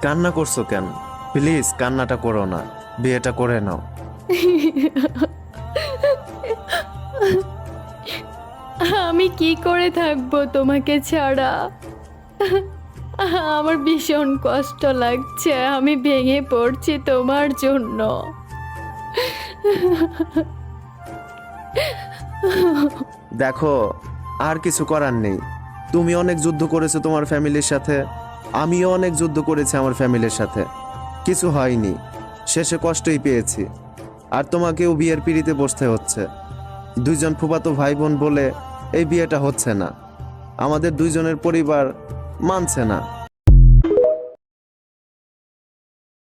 কান্না করছো কেন? প্লিজ কান্নাটা করো না, বিয়েটা করে নাও। আমি কি করে থাকবো তোমাকে ছাড়া? আমার ভীষণ কষ্ট লাগছে, আমি ভেঙে পড়ছি তোমার জন্য। দেখো, আর কিছু করার নেই। তুমি অনেক যুদ্ধ করেছো তোমার ফ্যামিলির সাথে, আমিও অনেক যুদ্ধ করেছি আমার ফ্যামিলির সাথে, কিছু হয়নি, শেষে কষ্টই পেয়েছি। আর তোমাকেও বিয়ের পিঁড়িতে বসতে হচ্ছে। দুইজন ফুফাতো ভাই বোন বলে এই বিয়েটা হচ্ছে না, আমাদের দুইজনের পরিবার মানছে না।